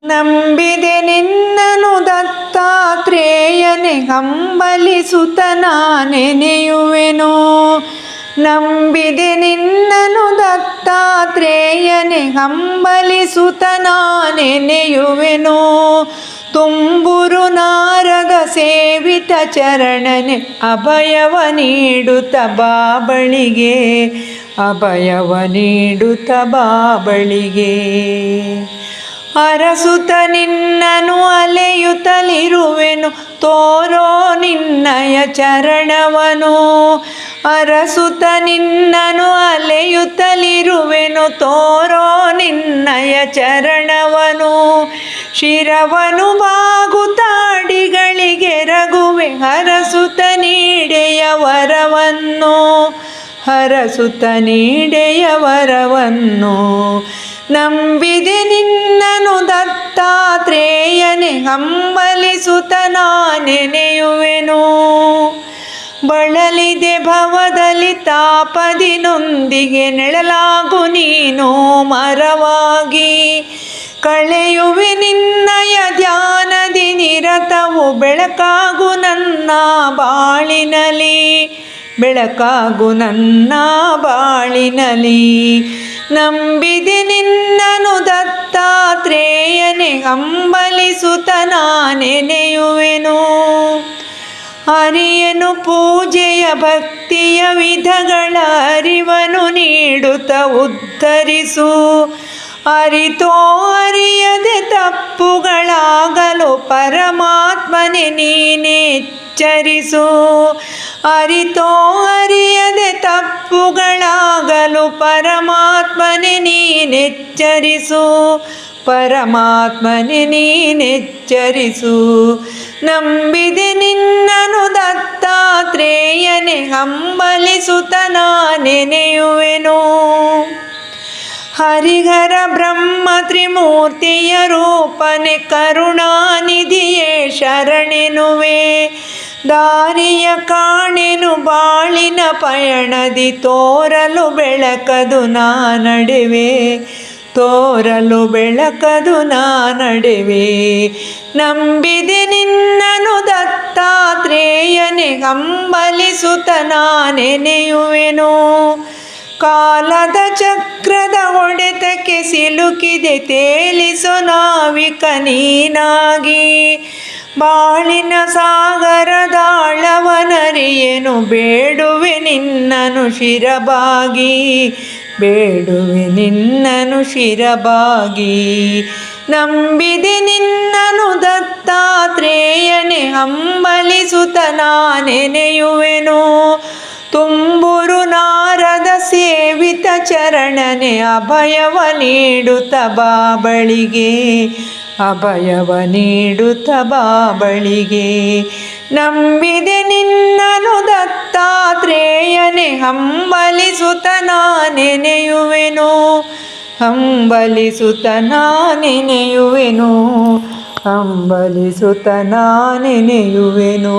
ನಂಬಿದೆ ನಿನ್ನನು ದತ್ತಾತ್ರೇಯನೇ ಹಂಬಲಿಸುತ್ತ ನಾನೆನೆಯುವೆನು. ನಂಬಿದೆ ನಿನ್ನನು ದತ್ತಾತ್ರೇಯನೇ ಹಂಬಲಿಸುತ್ತ ನಾನೆನೆಯುವೆನು. ತುಂಬುರು ನಾರದ ಸೇವಿತ ಚರಣನೆ ಅಭಯವ ನೀಡುತ್ತ ಬಾಬಳಿಗೆ, ಅಭಯವ ನೀಡುತ್ತ ಬಾಬಳಿಗೆ. ಅರಸುತ ನಿನ್ನನು ಅಲೆಯುತ್ತಲಿರುವೆನು ತೋರೋ ನಿನ್ನಯ ಚರಣವನು. ಅರಸುತ ನಿನ್ನನು ಅಲೆಯುತ್ತಲಿರುವೆನು ತೋರೋ ನಿನ್ನಯ ಚರಣವನು. ಶಿರವನು ಬಾಗುತ್ತಾಡಿಗಳಿಗೆ ರಘುವೆ ಹರಸುತ ನೀಡೆಯ ವರವನ್ನು, ಹರಸುತ ನೀಡೆಯ ವರವನ್ನು. ನಂಬಿದೆ ನಿನ್ನನು ದತ್ತಾತ್ರೇಯನೇ ಹಂಬಲಿಸುತ್ತ ನಾನೆನೆಯುವೆನು. ಬಳಲಿದೆ ಭವದಲ್ಲಿ ತಾಪದಿ ನೊಂದಿಗೆ ನೆಳಲಾಗು ನೀನು ಮರವಾಗಿ. ಕಳೆಯುವೆ ನಿನ್ನಯ ಧ್ಯಾನದಿ ನಿರತವು ಬೆಳಕಾಗು ನನ್ನ ಬಾಳಿನಲಿ, ಬೆಳಕಾಗು ನನ್ನ ಬಾಳಿನಲಿ. ನಂಬಿದೆ ನಿನ್ನನು ದತ್ತಾತ್ರೇಯನೇ ಹಂಬಲಿಸುತ್ತ ನಾನೆನೆಯುವೆನು. ಅರಿಯನು ಪೂಜೆಯ ಭಕ್ತಿಯ ವಿಧಗಳ ಅರಿವನು ನೀಡುತ್ತ ಉದ್ಧರಿಸು. ಅರಿತೋ ಅರಿಯದೆ ತಪ್ಪುಗಳಾಗಲು ಪರಮಾತ್ಮನೆ ನೀನೆಚ್ಚರಿಸು. ಅರಿತೋ ಅರಿಯದೆ ತಪ್ಪುಗಳಾಗಲು ಪರಮಾತ್ಮನೆ ನೀನೆಚ್ಚರಿಸು, ಪರಮಾತ್ಮನೆ ನೀನೆಚ್ಚರಿಸು. ನಂಬಿದೆ ನಿನ್ನನು ದತ್ತಾತ್ರೇಯನೇ ಹಂಬಲಿಸುತ್ತ ನಾನೆನೆಯುವೆನು. ಹರಿಹರ ಬ್ರಹ್ಮ ತ್ರಿಮೂರ್ತಿಯ ರೂಪನೆ ಕರುಣಾನಿಧಿಯೇ ಶರಣೆನುವೆ. ದಾರಿಯ ಕಾಣೆನು ಬಾಳಿನ ಪಯಣದಿ ತೋರಲು ಬೆಳಕದು ನಾ ನಡೆವೆ, ತೋರಲು ಬೆಳಕದು ನಾ ನಡೆವೆ. ನಂಬಿದೆ ನಿನ್ನನು ದತ್ತಾತ್ರೇಯನೇ ಹಂಬಲಿಸುತ್ತ ನಾನೆನೆಯುವೆನು. ಕಾಲದ ಚಕ್ರದ ಹೊಡೆತಕ್ಕೆ ಸಿಲುಕಿದೆ ತೇಲಿಸು ನಾವಿಕ ನೀನಾಗಿ. ಬಾಳಿನ ಸಾಗರದಾಳವನರಿಯೆನು ಬೇಡುವೆ ನಿನ್ನನು ಶಿರಬಾಗಿ, ಬೇಡುವೆ ನಿನ್ನನು ಶಿರಬಾಗಿ. ನಂಬಿದೆ ನಿನ್ನನು ದತ್ತಾತ್ರೇಯನೇ ಹಂಬಲಿಸುತ್ತ ನಾನೆನೆಯುವೆನು. ತುಂಬುರು ನಾರದ ಸೇವಿತ ಚರಣನೆ ಅಭಯವ ನೀಡುತ್ತ ಬಾಬಳಿಗೆ, ಅಭಯವ ನೀಡುತ್ತ ಬಾಬಳಿಗೆ. ನಂಬಿದೆ ನಿನ್ನನು ದತ್ತಾತ್ರೇಯನೇ ಹಂಬಲಿಸುತ್ತ ನಾನೆನೆಯುವೆನು, ಹಂಬಲಿಸುತ್ತ ನಾನೆನೆಯುವೆನು, ಹಂಬಲಿಸುತ್ತ ನಾನೆನೆಯುವೆನು.